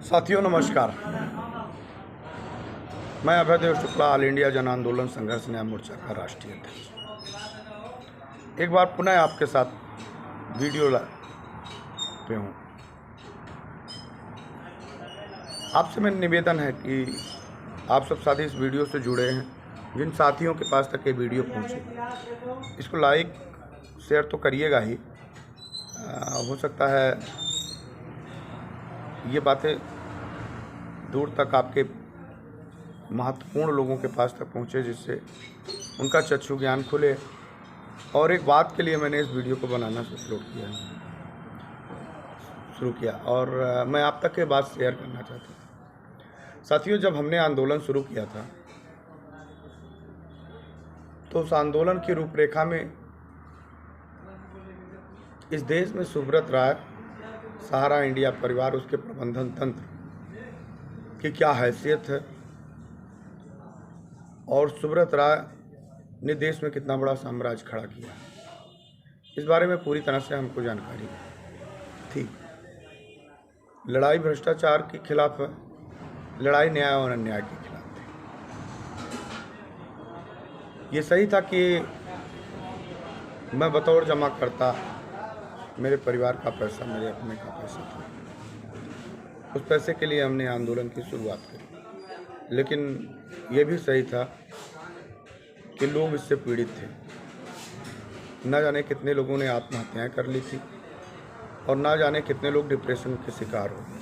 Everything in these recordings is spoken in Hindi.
साथियों नमस्कार। मैं अभयदेव शुक्ला, ऑल इंडिया जन आंदोलन संघर्ष न्याय मोर्चा का राष्ट्रीय अध्यक्ष एक बार पुनः आपके साथ वीडियो पे हूँ। आपसे मेरा निवेदन है कि आप सब साथी इस वीडियो से जुड़े हैं। जिन साथियों के पास तक ये वीडियो पहुँचे, इसको लाइक शेयर तो करिएगा ही। हो सकता है ये बातें दूर तक आपके महत्वपूर्ण लोगों के पास तक पहुँचे, जिससे उनका चक्षु ज्ञान खुले। और एक बात के लिए मैंने इस वीडियो को बनाना शुरू किया और मैं आप तक ये बात शेयर करना चाहता हूँ। साथियों, जब हमने आंदोलन शुरू किया था तो उस आंदोलन की रूपरेखा में इस देश में सुब्रत राय, सहारा इंडिया परिवार, उसके प्रबंधन तंत्र की क्या हैसियत है और सुब्रत राय ने देश में कितना बड़ा साम्राज्य खड़ा किया, इस बारे में पूरी तरह से हमको जानकारी थी। लड़ाई भ्रष्टाचार के खिलाफ है, लड़ाई न्याय और अन्याय के खिलाफ थी। ये सही था कि मैं बतौर जमा करता, मेरे परिवार का पैसा, मेरे अपने का पैसा था, उस पैसे के लिए हमने आंदोलन की शुरुआत करी। लेकिन ये भी सही था कि लोग इससे पीड़ित थे। न जाने कितने लोगों ने आत्महत्याएं कर ली थी और न जाने कितने लोग डिप्रेशन के शिकार हो गए।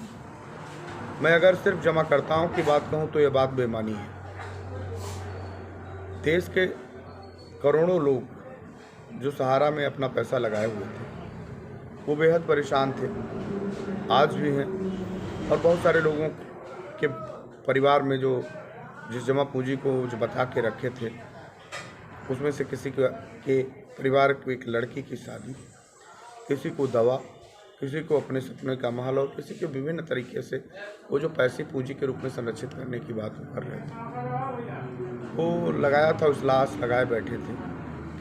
मैं अगर सिर्फ जमा करताओं की बात कहूँ तो ये बात बेमानी है। देश के करोड़ों लोग जो सहारा में अपना पैसा लगाए हुए थे, वो बेहद परेशान थे, आज भी हैं। और बहुत सारे लोगों के परिवार में जो जिस जमा पूंजी को जो बचा के रखे थे, उसमें से किसी के परिवार की एक लड़की की शादी, किसी को दवा, किसी को अपने सपने का महल और किसी के विभिन्न तरीके से वो जो पैसे पूंजी के रूप में संरक्षित करने की बात वो कर रहे थे, वो लगाया था, उस लाश लगाए बैठे थे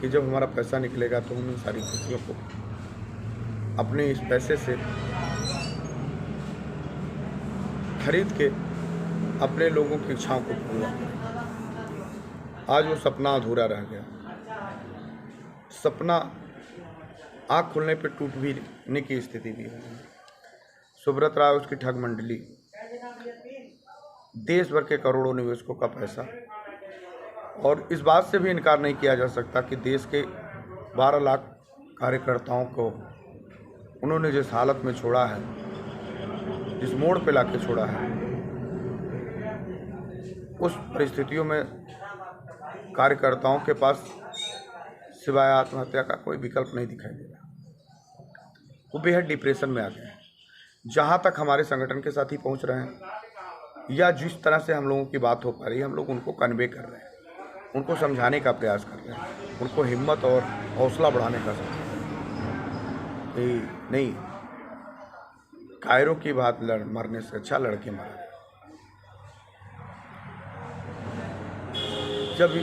कि जब हमारा पैसा निकलेगा तो हम इन सारी खुशियों को अपने इस पैसे से खरीद के अपने लोगों की इच्छाओं को पूरा करें। आज वो सपना अधूरा रह गया। सपना आँख खुलने पर टूटने की स्थिति भी है। सुब्रत राय, उसकी ठग मंडली, देश भर के करोड़ों निवेशकों का पैसा, और इस बात से भी इनकार नहीं किया जा सकता कि देश के 12 लाख कार्यकर्ताओं को उन्होंने जिस हालत में छोड़ा है, जिस मोड़ पे लाके छोड़ा है, उस परिस्थितियों में कार्यकर्ताओं के पास सिवाय आत्महत्या का कोई विकल्प नहीं दिखाई दे रहा। वो बेहद डिप्रेशन में आ गए हैं। जहाँ तक हमारे संगठन के साथी पहुँच रहे हैं या जिस तरह से हम लोगों की बात हो पा रही है, हम लोग उनको कन्वे कर रहे हैं, उनको समझाने का प्रयास कर रहे हैं, उनको हिम्मत और हौसला बढ़ाने का समझ नहीं, कायरों की बात मरने से अच्छा लड़के मारा। जब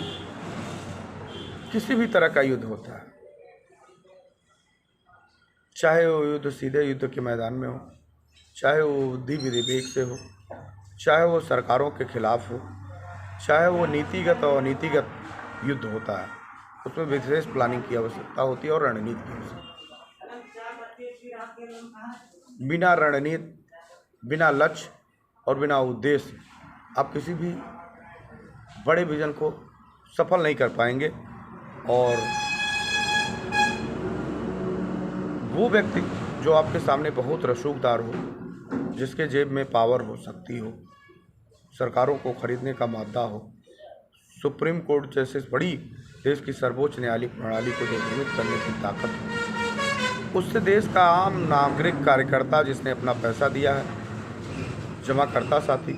किसी भी तरह का युद्ध होता है, चाहे वो युद्ध सीधे युद्ध के मैदान में हो, चाहे वो बुद्धि विवेक से हो, चाहे वो सरकारों के खिलाफ हो, चाहे वो नीतिगत और अनीतिगत युद्ध होता है, उसमें विशेष प्लानिंग की आवश्यकता होती है और रणनीति की आवश्यकता। बिना रणनीति, बिना लक्ष्य और बिना उद्देश्य आप किसी भी बड़े विजन को सफल नहीं कर पाएंगे। और वो व्यक्ति जो आपके सामने बहुत रसूखदार हो, जिसके जेब में पावर हो, शक्ति हो, सरकारों को खरीदने का मादा हो, सुप्रीम कोर्ट जैसे बड़ी देश की सर्वोच्च न्यायालय प्रणाली को निर्मित करने की ताकत हो, उससे देश का आम नागरिक कार्यकर्ता जिसने अपना पैसा दिया है, जमा करता साथी,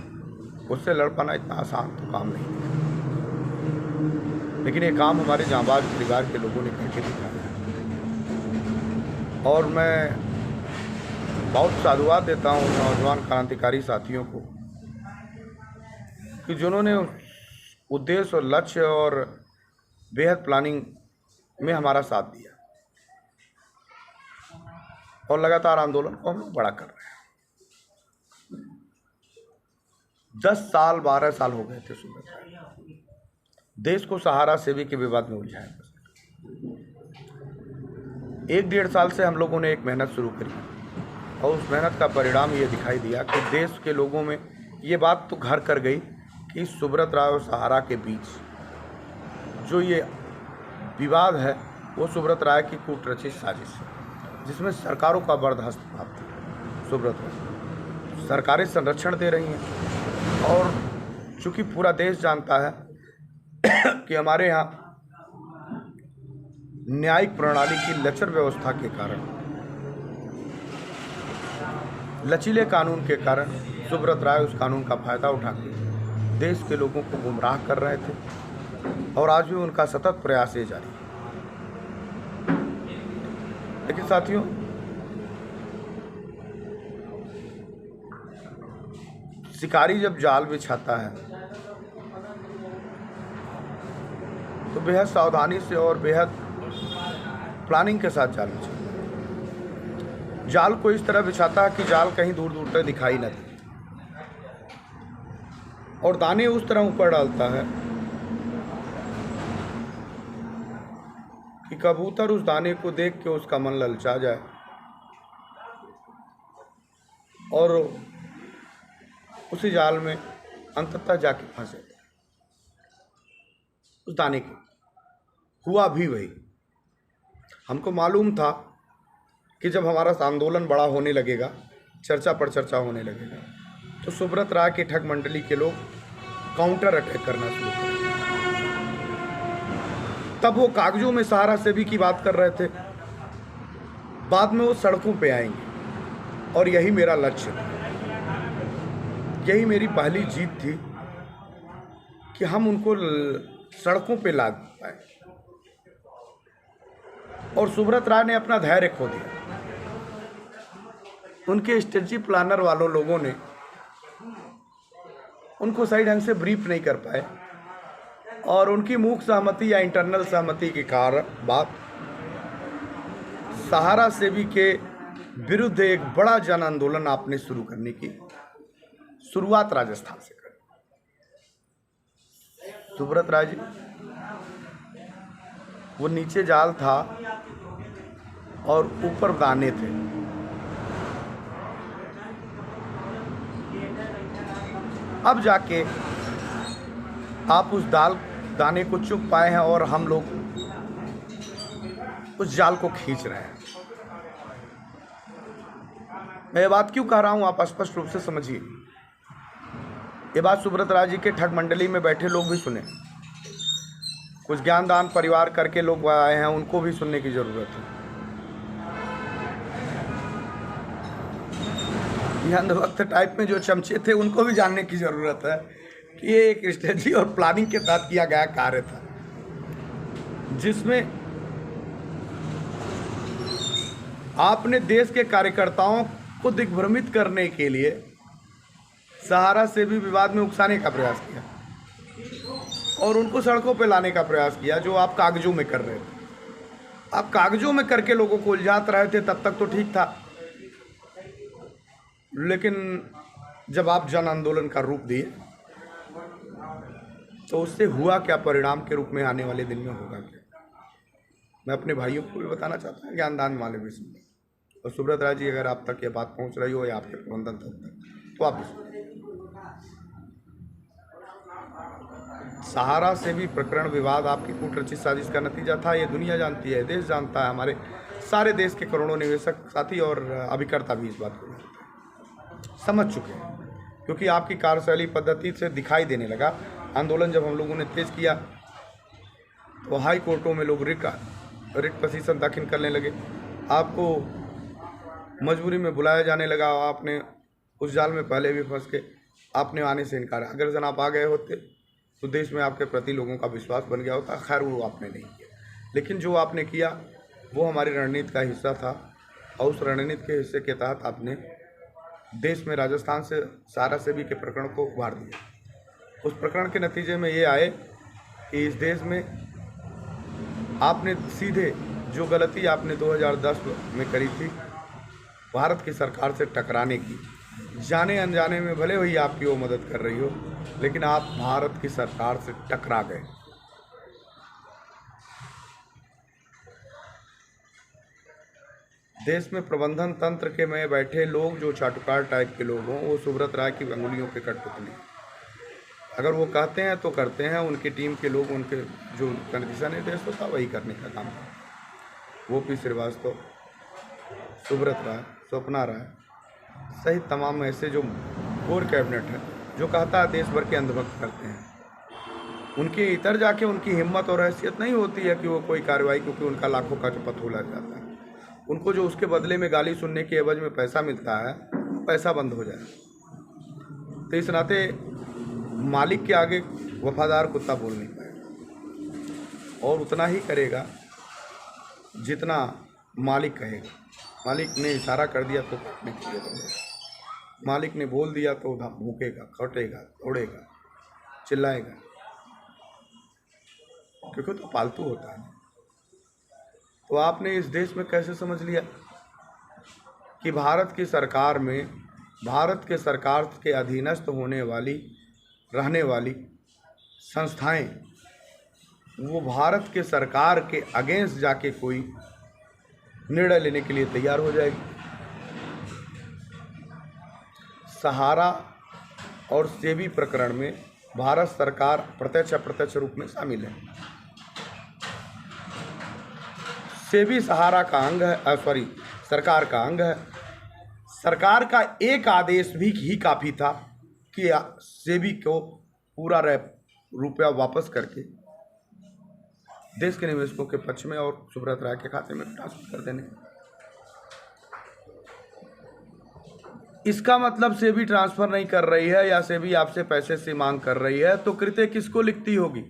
उससे लड़ पाना इतना आसान तो काम नहीं है। लेकिन ये काम हमारे जांबाज परिवार के लोगों ने करके दिखाया है। और मैं बहुत साधुवाद देता हूँ नौजवान क्रांतिकारी साथियों को कि जिन्होंने उद्देश्य और लक्ष्य और बेहद प्लानिंग में हमारा साथ दिया और लगातार आंदोलन को हम लोग बड़ा कर रहे हैं। 10 साल 12 साल हो गए थे सुब्रत राय देश को सहारा सेवी के विवाद में उलझाए। 1-1.5 साल से हम लोगों ने एक मेहनत शुरू करी और उस मेहनत का परिणाम ये दिखाई दिया कि देश के लोगों में ये बात तो घर कर गई कि सुब्रत राय और सहारा के बीच जो ये विवाद है वो सुब्रत राय की कूटरचित साजिश है, जिसमें सरकारों का बर्दाश्त प्राप्त है। सुब्रत राय सरकारें संरक्षण दे रही हैं और चूंकि पूरा देश जानता है कि हमारे यहाँ न्यायिक प्रणाली की लचर व्यवस्था के कारण, लचीले कानून के कारण सुब्रत राय उस कानून का फायदा उठाकर देश के लोगों को गुमराह कर रहे थे और आज भी उनका सतत प्रयास ये जारी है। लेकिन साथियों, शिकारी जब जाल बिछाता है तो बेहद सावधानी से और बेहद प्लानिंग के साथ जाल बिछाता है। जाल को इस तरह बिछाता है कि जाल कहीं दूर दूर तक दिखाई न दे और दाने उस तरह ऊपर डालता है कि कबूतर उस दाने को देख के उसका मन ललचा जाए और उसी जाल में अंततः जाके फंसे। उस दाने के हुआ भी वही। हमको मालूम था कि जब हमारा आंदोलन बड़ा होने लगेगा, चर्चा पर चर्चा होने लगेगा, तो सुब्रत राय के ठग मंडली के लोग काउंटर अटैक करना शुरू करेंगे। तब वो कागजों में सहारा सेवी की बात कर रहे थे, बाद में वो सड़कों पे आएंगे और यही मेरा लक्ष्य था, यही मेरी पहली जीत थी कि हम उनको सड़कों पे ला पाए। और सुब्रत राय ने अपना धैर्य खो दिया। उनके स्ट्रेटजी प्लानर वालों लोगों ने उनको सही ढंग से ब्रीफ नहीं कर पाए और उनकी मूक सहमति या इंटरनल सहमति के कारण बात सहारा सेवी के विरुद्ध एक बड़ा जन आंदोलन आपने शुरू करने की शुरुआत राजस्थान से करी। सुब्रत राय जी, वो नीचे जाल था और ऊपर दाने थे। अब जाके आप उस दाने को चुग पाए हैं और हम लोग उस जाल को खींच रहे हैं। मैं ये बात क्यों कह रहा हूं, आप स्पष्ट रूप से समझिए। ये बात सुब्रत राय जी के ठग मंडली में बैठे लोग भी सुने, कुछ ज्ञानदान परिवार करके लोग आए हैं, उनको भी सुनने की जरूरत है। ये अंधभक्त टाइप में जो चमचे थे उनको भी जानने की जरूरत है कि ये एक स्ट्रेटजी और प्लानिंग के तहत किया गया कार्य था, जिसमें आपने देश के कार्यकर्ताओं को दिग्भ्रमित करने के लिए सहारा से भी विवाद में उकसाने का प्रयास किया और उनको सड़कों पे लाने का प्रयास किया, जो आप कागजों में कर रहे थे। आप कागजों में करके लोगों को उलझाते रहे थे, तब तक तो ठीक था, लेकिन जब आप जन आंदोलन का रूप दिए तो उससे हुआ क्या, परिणाम के रूप में आने वाले दिन में होगा क्या, मैं अपने भाइयों को भी बताना चाहता हूँ, ज्ञानदान वाले भी सुन। और सुब्रत राय जी, अगर आप तक ये बात पहुँच रही हो या आपके प्रबंधन तक, तो आप भी सुन। सहारा से भी प्रकरण विवाद आपकी कूटरचित साजिश का नतीजा था, ये दुनिया जानती है, देश जानता है, हमारे सारे देश के करोड़ों निवेशक साथी और अभिकर्ता भी इस बात को समझ चुके हैं, क्योंकि आपकी कार्यशैली पद्धति से दिखाई देने लगा। आंदोलन जब हम लोगों ने तेज किया तो हाई कोर्टों में लोग रिट पिटीशन दाखिल करने लगे, आपको मजबूरी में बुलाया जाने लगा, आपने उस जाल में पहले भी फंस के आपने आने से इनकार। अगर जन आप आ गए होते तो देश में आपके प्रति लोगों का विश्वास बन गया होता। खैर, वो आपने नहीं किया, लेकिन जो आपने किया वो हमारी रणनीति का हिस्सा था और उस रणनीति के हिस्से के तहत आपने देश में राजस्थान से सहारा सेवी के प्रकरण को उभार दिया। उस प्रकरण के नतीजे में ये आए कि इस देश में आपने सीधे जो गलती आपने 2010 में करी थी भारत की सरकार से टकराने की, जाने अनजाने में भले ही आपकी वो मदद कर रही हो, लेकिन आप भारत की सरकार से टकरा गए। देश में प्रबंधन तंत्र के में बैठे लोग जो चाटुकार टाइप के लोग हों, वो सुब्रत राय की अंगुलियों के कठपुतली। अगर वो कहते हैं तो करते हैं, उनकी टीम के लोग, उनके जो दिशा निर्देश होता वही करने का काम है। वो पी श्रीवास्तव, सुब्रत राय, स्वप्ना राय सहित तमाम ऐसे जो कोर कैबिनेट है जो कहता है देश भर के अंधभक्त करते हैं, उनके इतर जाके उनकी हिम्मत और हैसियत नहीं होती है कि वो कोई कार्रवाई, क्योंकि उनका लाखों का जो पथोला जाता है, उनको जो उसके बदले में गाली सुनने के एवज में पैसा मिलता है, पैसा बंद हो जाए। तो इस नाते मालिक के आगे वफादार कुत्ता बोल नहीं पाएगा, और उतना ही करेगा जितना मालिक कहेगा। मालिक ने इशारा कर दिया तो काटने के लिए बंदेगा, मालिक ने बोल दिया तो भूकेगा, खौटेगा, दौड़ेगा, चिल्लाएगा, क्योंकि तो पालतू होता है। तो आपने इस देश में कैसे समझ लिया कि भारत की सरकार में, भारत के सरकार के अधीनस्थ होने वाली, रहने वाली संस्थाएं, वो भारत के सरकार के अगेंस्ट जाके कोई निर्णय लेने के लिए तैयार हो जाएगी। सहारा और सेबी प्रकरण में भारत सरकार प्रत्यक्ष अप्रत्यक्ष रूप में शामिल है। सेबी सहारा का अंग है, सरकार का अंग है। सरकार का एक आदेश भी ही काफ़ी था कि सेबी को पूरा रुपया वापस करके देश के निवेशकों के पक्ष में और सुब्रत राय के खाते में ट्रांसफर कर देने। इसका मतलब सेबी ट्रांसफर नहीं कर रही है या सेबी आपसे पैसे से मांग कर रही है, तो कृत्य किसको लिखती होगी?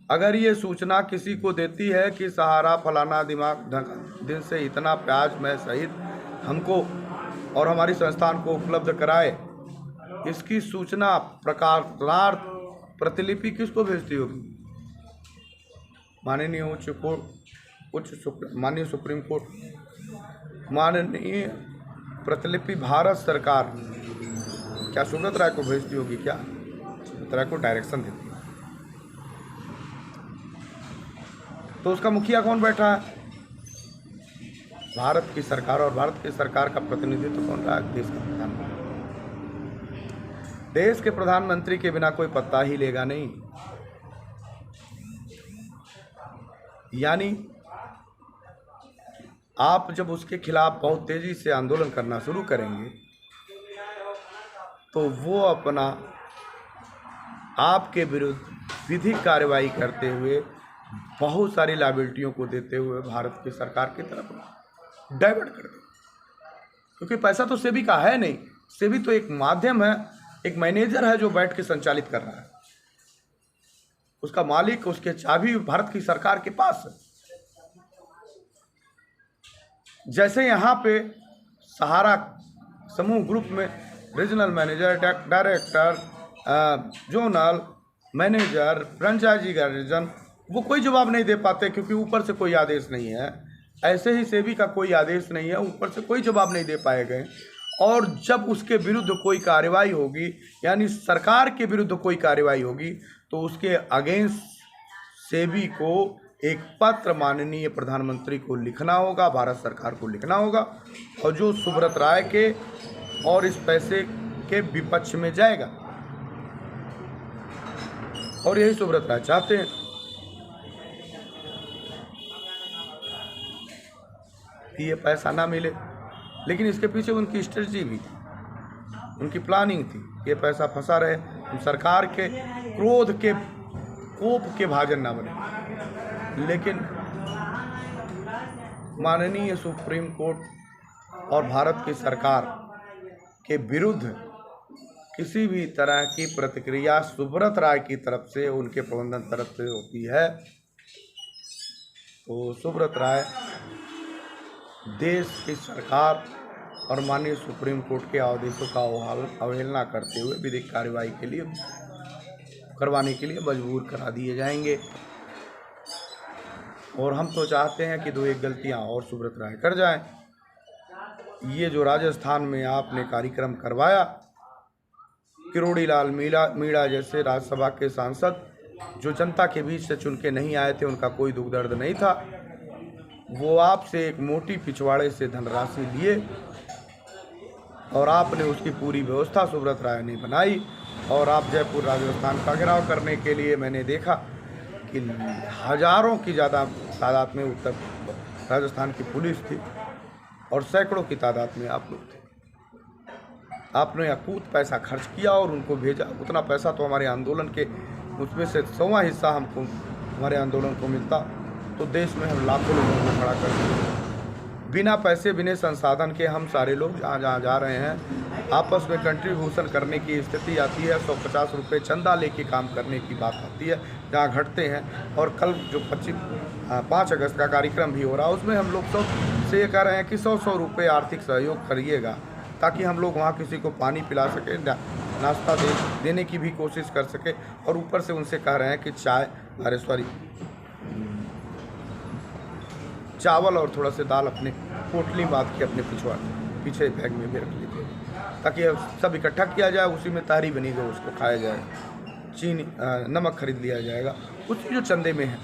अगर ये सूचना किसी को देती है कि सहारा फलाना दिन से इतना प्याज में सहित हमको और हमारी संस्थान को उपलब्ध कराए, इसकी सूचना प्रकारार्थ प्रतिलिपि किसको भेजती होगी? माननीय माननीय सुप्रीम कोर्ट, माननीय प्रतिलिपि भारत सरकार क्या सुब्रत राय को भेजती होगी? क्या सुब्रत राय को डायरेक्शन देती है? तो उसका मुखिया कौन बैठा है? भारत की सरकार, और भारत की सरकार का प्रतिनिधित्व कौन रहा है? देश का प्रधानमंत्री। देश के प्रधानमंत्री के बिना कोई पत्ता ही लेगा नहीं। यानी आप जब उसके खिलाफ बहुत तेजी से आंदोलन करना शुरू करेंगे तो वो अपना आपके विरुद्ध विधिक कार्रवाई करते हुए, बहुत सारी लायबिलिटियों को देते हुए भारत की सरकार की तरफ डाइवर्ट कर दे, क्योंकि पैसा तो सेबी का है नहीं। सेबी तो एक माध्यम है, एक मैनेजर है जो बैठ के संचालित कर रहा है। उसका मालिक, उसके चाबी भारत की सरकार के पास है। जैसे यहाँ पे सहारा समूह ग्रुप में regional manager, director, zonal manager, franchisee guardian, वो कोई जवाब नहीं दे पाते क्योंकि ऊपर से कोई आदेश नहीं है। ऐसे ही सेबी का कोई आदेश नहीं है, ऊपर से कोई जवाब नहीं दे पाए गए। और जब उसके विरुद्ध कोई कार्रवाई होगी, यानी सरकार के विरुद्ध कोई कार्रवाई होगी, तो उसके अगेंस्ट सेबी को एक पत्र माननीय प्रधानमंत्री को लिखना होगा, भारत सरकार को लिखना होगा, और जो सुब्रत राय के और इस पैसे के विपक्ष में जाएगा। और यही सुब्रत राय चाहते हैं कि ये पैसा ना मिले, लेकिन इसके पीछे उनकी स्ट्रेटजी भी थी, उनकी प्लानिंग थी, ये पैसा फंसा रहे, हम सरकार के क्रोध के कोप के भाजन ना बने। लेकिन माननीय सुप्रीम कोर्ट और भारत की सरकार के विरुद्ध किसी भी तरह की प्रतिक्रिया सुब्रत राय की तरफ से, उनके प्रबंधन तरफ से होती है, तो सुब्रत राय देश की सरकार और माननीय सुप्रीम कोर्ट के आदेशों का अवहेलना करते हुए विधिक कार्रवाई के लिए करवाने के लिए मजबूर करा दिए जाएंगे। और हम तो चाहते हैं कि दो एक गलतियां और सुब्रत राय कर जाएं, ये जो राजस्थान में आपने कार्यक्रम करवाया, किरोड़ी लाल मीणा जैसे राज्यसभा के सांसद जो जनता के बीच से चुन के नहीं आए थे, उनका कोई दुख दर्द नहीं था, वो आपसे एक मोटी पिछवाड़े से धनराशि लिए और आपने उसकी पूरी व्यवस्था सुब्रत राय ने बनाई। और आप जयपुर राजस्थान का घेराव करने के लिए मैंने देखा कि हजारों की ज़्यादा तादाद में उत्तर राजस्थान की पुलिस थी और सैकड़ों की तादाद में आप लोग थे। आपने अकूत पैसा खर्च किया और उनको भेजा। उतना पैसा तो हमारे आंदोलन के उसमें से 100वां हिस्सा हमको हमारे आंदोलन को मिलता तो देश में हम लाखों लोगों को खड़ा कर बिना पैसे बिना संसाधन के हम सारे लोग जहाँ जहाँ जा रहे हैं, आपस में कंट्रीब्यूशन करने की स्थिति आती है। 150 रुपये चंदा लेके काम करने की बात आती है जहाँ घटते हैं। और कल जो 5 अगस्त का कार्यक्रम भी हो रहा है, उसमें हम लोग सब से ये कह रहे हैं कि 100 रुपये आर्थिक सहयोग करिएगा ताकि हम लोग वहाँ किसी को पानी पिला सकें, नाश्ता देने की भी कोशिश कर सके। और ऊपर से उनसे कह रहे हैं कि चावल और थोड़ा से दाल अपने पोटली बांध के अपने पीछे बैग में भी रख लीजिए ताकि सब इकट्ठा किया जाए, उसी में तारी बनी गई, उसको खाया जाए। चीनी नमक खरीद लिया जाएगा उसी जो चंदे में है।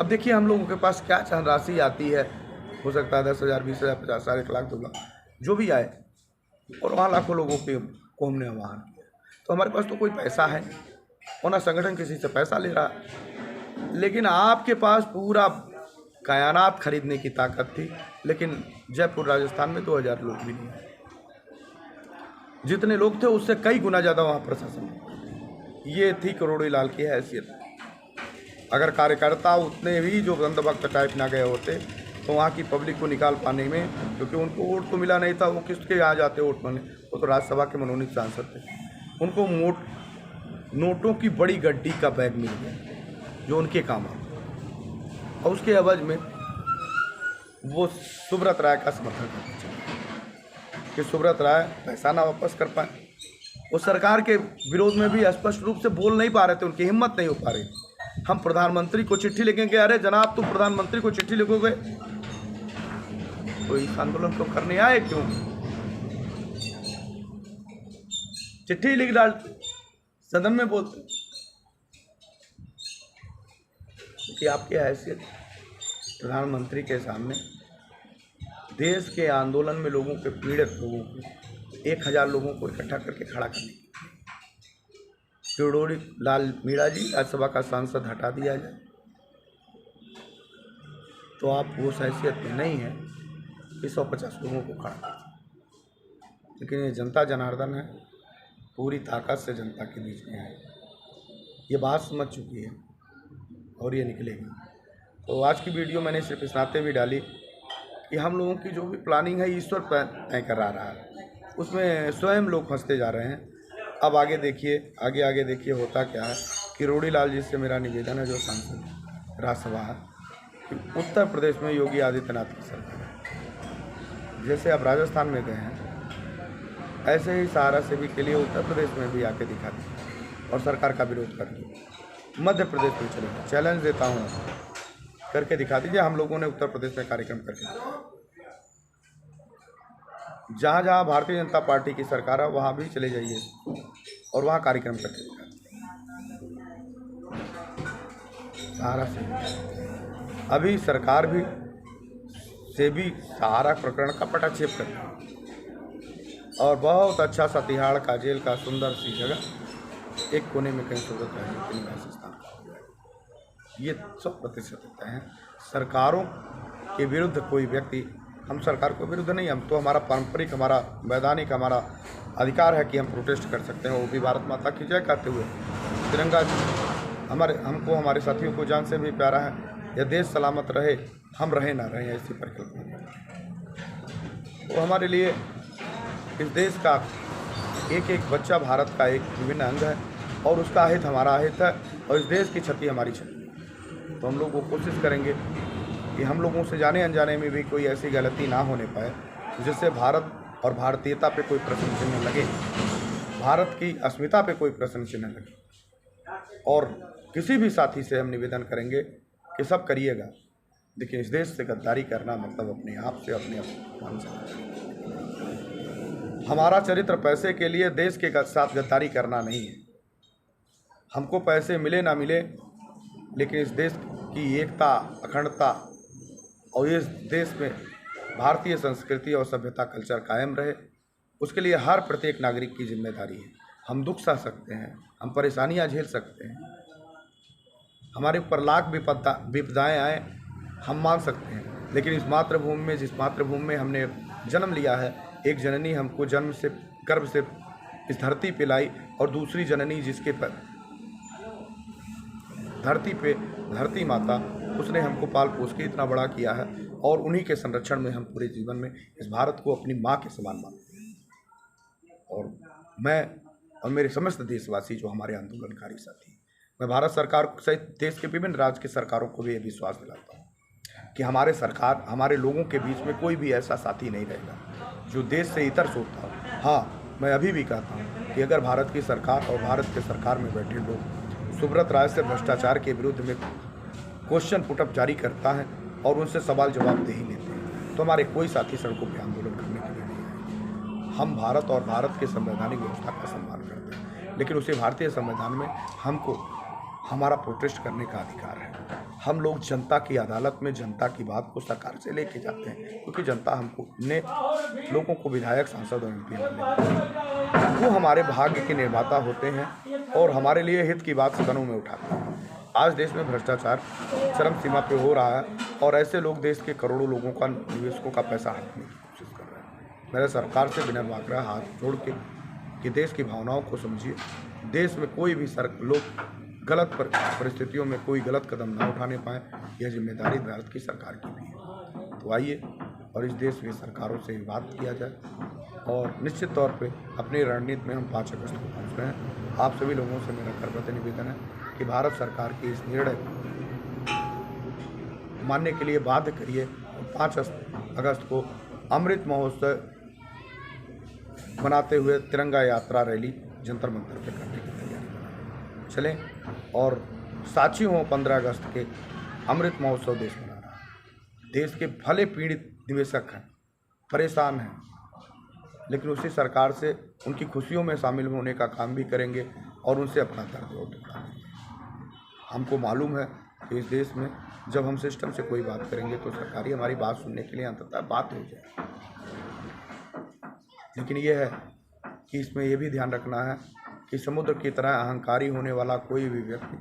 अब देखिए हम लोगों के पास क्या धनराशि आती है, हो सकता है 10,000, 20,000, 50,000, 1 लाख, 2 लाख जो भी आए, और वहाँ लाखों लोगों को हमने आह्वान किया। तो हमारे पास तो कोई पैसा है और ना संगठन किसी से पैसा ले रहा, लेकिन आपके पास पूरा कायनात खरीदने की ताकत थी। लेकिन जयपुर राजस्थान में 2000 लोग भी नहीं, जितने लोग थे उससे कई गुना ज़्यादा वहाँ प्रशासन। ये थी किरोड़ी लाल की हैसियत। अगर कार्यकर्ता उतने भी जो अंधभक्त टाइप ना गए होते तो वहाँ की पब्लिक को निकाल पाने में, क्योंकि उनको वोट तो मिला नहीं था, वो किसके यहाँ जाते वोट पाने, वो तो राज्यसभा के मनोनीत सांसद थे। उनको नोटों की बड़ी गड्डी का बैग मिल गया जो उनके काम आ, और उसके एवज में वो सुब्रत राय का समर्थन करना चाहिए कि सुब्रत राय पैसा ना वापस कर पाए। वो सरकार के विरोध में भी स्पष्ट रूप से बोल नहीं पा रहे थे, उनकी हिम्मत नहीं हो पा रही। हम प्रधानमंत्री को चिट्ठी लिखेंगे, अरे जनाब तुम प्रधानमंत्री को चिट्ठी लिखोगे तो इस आंदोलन को करने आए क्यों? चिट्ठी लिख डालते, सदन में बोलते कि आपकी हैसियत प्रधानमंत्री के सामने देश के आंदोलन में लोगों के पीड़ित लोगों को 1000 लोगों को इकट्ठा करके खड़ा करने की, किरोड़ी लाल मीणा जी राज्यसभा का सांसद हटा दिया जाए, तो आप वो हैसियत में नहीं है कि 150 लोगों को खड़ा कर। लेकिन ये जनता जनार्दन है, पूरी ताकत से जनता के बीच में है, ये बात समझ चुकी है और ये निकलेगी। तो आज की वीडियो मैंने सिर्फ इस नाते भी डाली कि हम लोगों की जो भी प्लानिंग है ईश्वर तय करा रहा है, उसमें स्वयं लोग फंसते जा रहे हैं। अब आगे देखिए होता क्या है। किरोड़ी लाल जी से मेरा निवेदन है, जो सांसद राज्यसभा है, कि उत्तर प्रदेश में योगी आदित्यनाथ की सरकार है, जैसे आप राजस्थान में गए हैं ऐसे ही सहारा सेवी के लिए उत्तर प्रदेश में भी आके दिखा दिए और सरकार का विरोध कर दिया। मध्य प्रदेश में चलेगा, चैलेंज देता हूँ, करके दिखा दीजिए। हम लोगों ने उत्तर प्रदेश में कार्यक्रम करके जहाँ जहाँ भारतीय जनता पार्टी की सरकार है वहाँ भी चले जाइए और वहाँ कार्यक्रम करके दिखा सहारा से। अभी सरकार भी सहारा प्रकरण का पटाक्षेप कर और बहुत अच्छा सा तिहाड़ का जेल का सुंदर सी जगह एक कोने में कहीं सूरत है निवास स्थान, ये 100% होता है। सरकारों के विरुद्ध कोई व्यक्ति, हम सरकार के विरुद्ध नहीं, हम तो हमारा पारंपरिक, हमारा वैधानिक, हमारा अधिकार है कि हम प्रोटेस्ट कर सकते हैं, वो भी भारत माता की जय कहते हुए। तिरंगा हमको हमारे साथियों को जान से भी प्यारा है। यह देश सलामत रहे, हम रहे ना रहे, ऐसी परिकल्पना। वो हमारे लिए इस देश का एक एक बच्चा भारत का एक विभिन्न अंग है और उसका हित हमारा हित है और इस देश की क्षति हमारी क्षति। तो हम लोग वो कोशिश करेंगे कि हम लोगों से जाने अनजाने में भी कोई ऐसी गलती ना होने पाए जिससे भारत और भारतीयता पे कोई प्रश्न चिन्ह लगे, भारत की अस्मिता पे कोई प्रश्न चिन्ह लगे। और किसी भी साथी से हम निवेदन करेंगे कि सब करिएगा, देखिए इस देश से गद्दारी करना मतलब अपने आप से अपने अपमान से हमारा चरित्र पैसे के लिए देश के साथ गद्दारी करना नहीं है। हमको पैसे मिले ना मिले, लेकिन इस देश की एकता, अखंडता और इस देश में भारतीय संस्कृति और सभ्यता, कल्चर कायम रहे, उसके लिए हर प्रत्येक नागरिक की जिम्मेदारी है। हम दुख सह सकते हैं, हम परेशानियां झेल सकते हैं, हमारे ऊपर लाख विपदाएं आए हम मान सकते हैं, लेकिन इस मातृभूमि में, जिस मातृभूमि में हमने जन्म लिया है, एक जननी हमको जन्म से, गर्भ से इस धरती पे लाई, और दूसरी जननी जिसके पर धरती पे धरती माता, उसने हमको पाल पोस के इतना बड़ा किया है, और उन्हीं के संरक्षण में हम पूरे जीवन में इस भारत को अपनी माँ के समान मानते हैं। और मैं और मेरे समस्त देशवासी जो हमारे आंदोलनकारी साथी, मैं भारत सरकार सहित देश के विभिन्न राज्य की सरकारों को भी ये विश्वास दिलाता हूँ कि हमारे सरकार, हमारे लोगों के बीच में कोई भी ऐसा साथी नहीं रहेगा जो देश से इतर सोचता हो। हाँ, मैं अभी भी कहता हूँ कि अगर भारत की सरकार और भारत के सरकार में बैठे लोग सुब्रत राय से भ्रष्टाचार के विरुद्ध में क्वेश्चन पुटअप जारी करता है और उनसे सवाल जवाब दे ही लेते हैं, तो हमारे कोई साथी सड़कों पर आंदोलन करने के लिए नहीं आए। हम भारत और भारत के संवैधानिक व्यवस्था का सम्मान करते हैं, लेकिन उसी भारतीय संविधान में हमको हमारा प्रोटेस्ट करने का अधिकार है। हम लोग जनता की अदालत में जनता की बात को सरकार से लेके जाते हैं, क्योंकि जनता हमको ने लोगों को विधायक, सांसद और एमपी बनाते, वो हमारे भाग्य के निर्माता होते हैं और हमारे लिए हित की बात सदनों में उठाते हैं। आज देश में भ्रष्टाचार चरम सीमा पे हो रहा है, और ऐसे लोग देश के करोड़ों लोगों का, निवेशकों का पैसा हड़पने की कोशिश कर रहे हैं। मेरा सरकार से विनम्र आग्रह, हाथ जोड़ के, कि देश की भावनाओं को समझिए। देश में कोई भी लोग गलत परिस्थितियों में कोई गलत कदम ना उठाने पाए, यह जिम्मेदारी भारत की सरकार की भी है। तो आइए और इस देश की सरकारों से बात किया जाए, और निश्चित तौर पे अपनी रणनीति में हम 5 अगस्त को पहुँच रहे हैं। आप सभी लोगों से मेरा करबद्ध निवेदन है कि भारत सरकार की इस निर्णय मानने के लिए बाध्य करिए, और 5 अगस्त को अमृत महोत्सव मनाते हुए तिरंगा यात्रा रैली जंतर मंतर पे करने की तैयारी चलें, और साक्षी हों 15 अगस्त के अमृत महोत्सव देश मना रहा है। देश के भले पीड़ित निवेशक हैं, परेशान हैं, लेकिन उसी सरकार से उनकी खुशियों में शामिल होने का काम भी करेंगे और उनसे अपना दर्द उठाएंगे। हमको मालूम है कि इस देश में जब हम सिस्टम से कोई बात करेंगे तो सरकारी हमारी बात सुनने के लिए अंततः बात हो जाए, लेकिन यह है कि इसमें यह भी ध्यान रखना है कि समुद्र की तरह अहंकारी होने वाला कोई भी व्यक्ति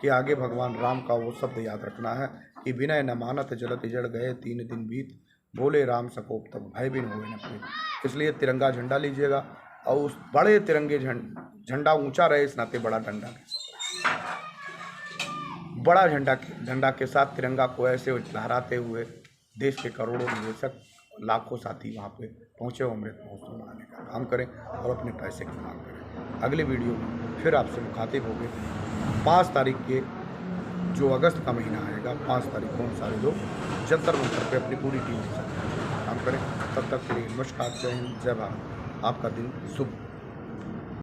के आगे भगवान राम का वो शब्द याद रखना है कि विनय न मानत जलत जड़ गए 3 दिन बीत, बोले राम सकोप तब भय बिन होए न प्रीत। इसलिए तिरंगा झंडा लीजिएगा, और उस बड़े तिरंगे झंडा ऊंचा रहे, इस नाते बड़ा डंडा के साथ, बड़ा झंडा के साथ तिरंगा को ऐसे लहराते हुए देश के करोड़ों निवेशक, लाखों साथी वहाँ पे पहुँचे, अमृत महोत्सव मनाने का काम करें और अपने पैसे की मांग करें। अगले वीडियो में फिर आपसे मुखातिब होंगे 5 तारीख के, जो अगस्त का महीना आएगा, 5 तारीख को हम सारे लोग जंतर मंतर पे अपनी पूरी टीम के साथ काम करें। तब तक के लिए नमस्कार, जय हिंद, जय भारत। आपका दिन शुभ।